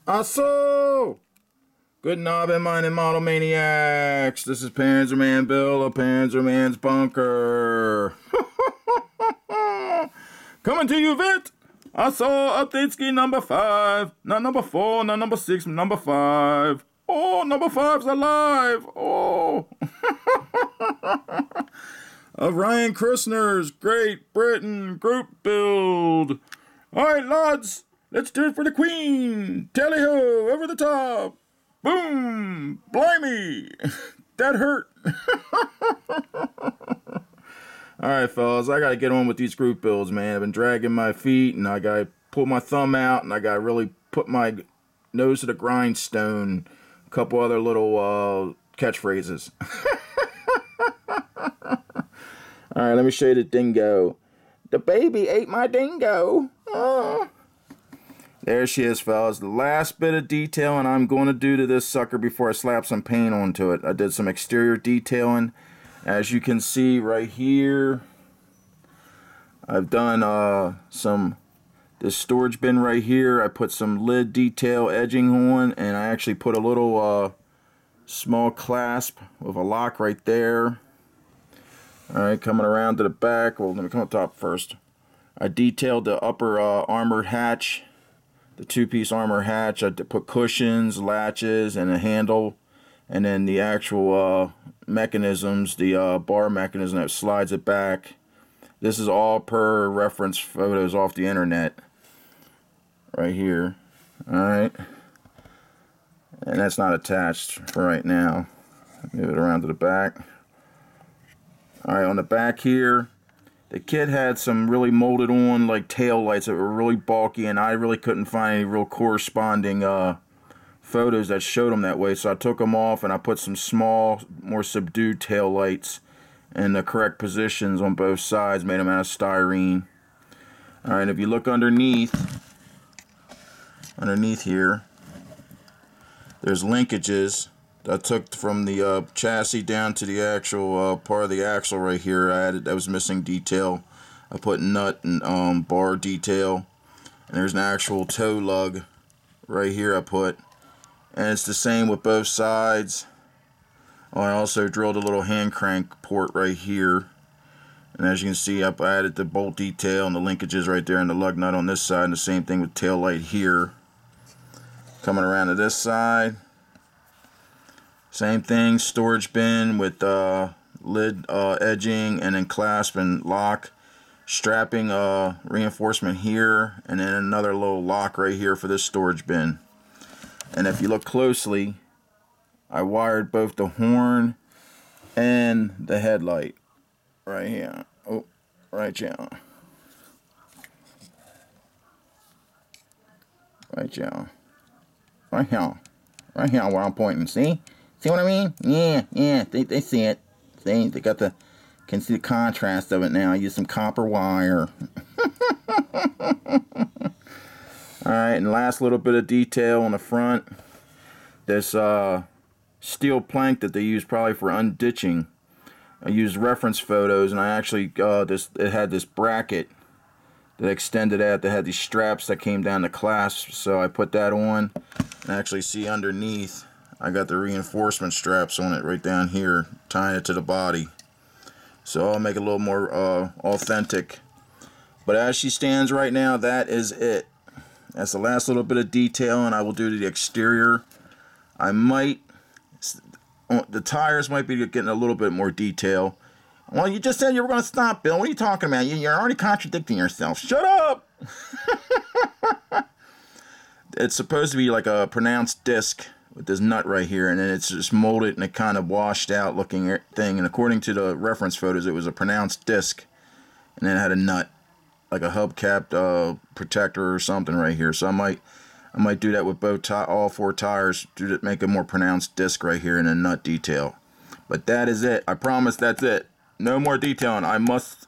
Also, good knob and mining model maniacs. This is Panzerman Bill of Panzerman's Bunker. Coming to you, Vit. I saw update ski number 5. Not number 4, not number 6, number 5. Oh, number 5's alive. Oh. Of Ryan Krishner's Great Britain group build. Alright, lads. Let's do it for the Queen. Tally-ho, over the top. Boom. Blimey. That hurt. Alright, fellas, I gotta get on with these group builds, man. I've been dragging my feet, and I gotta pull my thumb out, and I gotta really put my nose to the grindstone. A couple other little catchphrases. Alright, let me show you the dingo. The baby ate my dingo. Oh. There she is, fellas. The last bit of detailing I'm going to do to this sucker before I slap some paint onto it. I did some exterior detailing. As you can see right here, I've done this storage bin right here. I put some lid detail edging on, and I actually put a little small clasp with a lock right there. Alright, coming around to the back. Well, let me come up top first. I detailed the upper armored hatch, the two-piece armor hatch. I put cushions, latches, and a handle. And then the actual mechanisms, the bar mechanism that slides it back. This is all per reference photos off the internet. Right here. Alright. And that's not attached for right now. Move it around to the back. Alright, on the back here, the kid had some really molded on like tail lights that were really bulky, and I really couldn't find any real corresponding photos that showed them that way, so I took them off and I put some small, more subdued tail lights in the correct positions on both sides, made them out of styrene. Alright, if you look underneath here, there's linkages that I took from the chassis down to the actual part of the axle right here. That was missing detail. I put nut and bar detail, and there's an actual toe lug right here I put, and it's the same with both sides. Oh, I also drilled a little hand crank port right here, and as you can see, I added the bolt detail and the linkages right there and the lug nut on this side, and the same thing with tail light here. Coming around to this side, same thing, storage bin with lid edging, and then clasp and lock, strapping reinforcement here, and then another little lock right here for this storage bin. And if you look closely, I wired both the horn and the headlight right here. Oh, right here. Right here. Right here. Right here where I'm pointing. See? See what I mean? Yeah, they see it. See, they got can see the contrast of it now. I used some copper wire. Alright, and last little bit of detail on the front. This steel plank that they use probably for unditching. I used reference photos, and I actually, it had this bracket that extended out that had these straps that came down the clasp, so I put that on. And actually see underneath, I got the reinforcement straps on it right down here, tying it to the body. So I'll make it a little more authentic. But as she stands right now, that is it. That's the last little bit of detail, and I will do the exterior. The tires might be getting a little bit more detail. Well, you just said you were going to stop, Bill. What are you talking about? You're already contradicting yourself. Shut up! It's supposed to be like a pronounced disc with this nut right here, and then it's just molded and a kind of washed out looking thing, and according to the reference photos, it was a pronounced disc, and then it had a nut, like a hubcap protector or something right here. So I might do that with all 4 tires to make a more pronounced disc right here and a nut detail. But that is it. I promise that's it. No more detailing. I must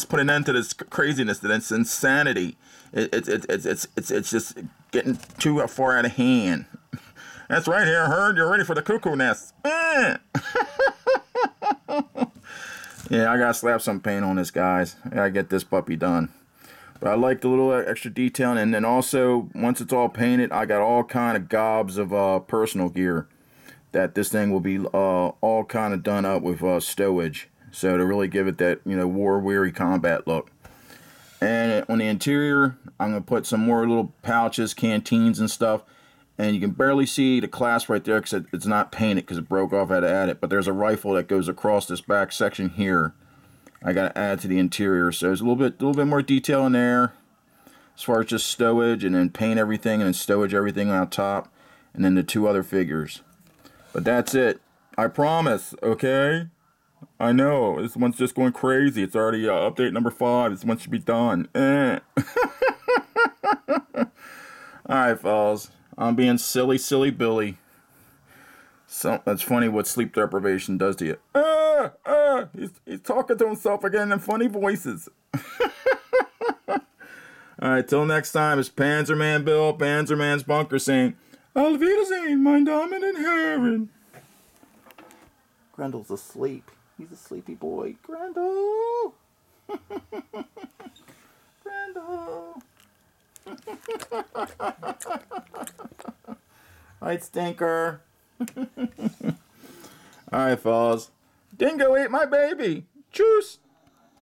put an end to this craziness, this insanity. It's just getting too far out of hand. That's right here, Herd. You're ready for the cuckoo nest. Yeah, I gotta slap some paint on this, guys. I gotta get this puppy done. But I like the little extra detail, and then also once it's all painted, I got all kind of gobs of personal gear that this thing will be all kind of done up with stowage, so to really give it that, you know, war-weary combat look. And on the interior, I'm gonna put some more little pouches, canteens, and stuff. And you can barely see the clasp right there because it's not painted because it broke off. I had to add it. But there's a rifle that goes across this back section here. I got to add to the interior, so there's a little bit more detail in there as far as just stowage, and then paint everything and then stowage everything on top, and then the two other figures. But that's it. I promise. Okay. I know this one's just going crazy. It's already update number 5. This one should be done. All right, fellas. I'm being silly Billy. So that's funny what sleep deprivation does to you. He's talking to himself again in funny voices. Alright, till next time, it's Panzerman Bill, Panzerman's Bunker, saying, Auf Wiedersehen, mein Damen und Herren. Grendel's asleep. He's a sleepy boy. Grendel! Grendel! Alright, stinker. Alright, fellas. Dingo ate my baby. Choose.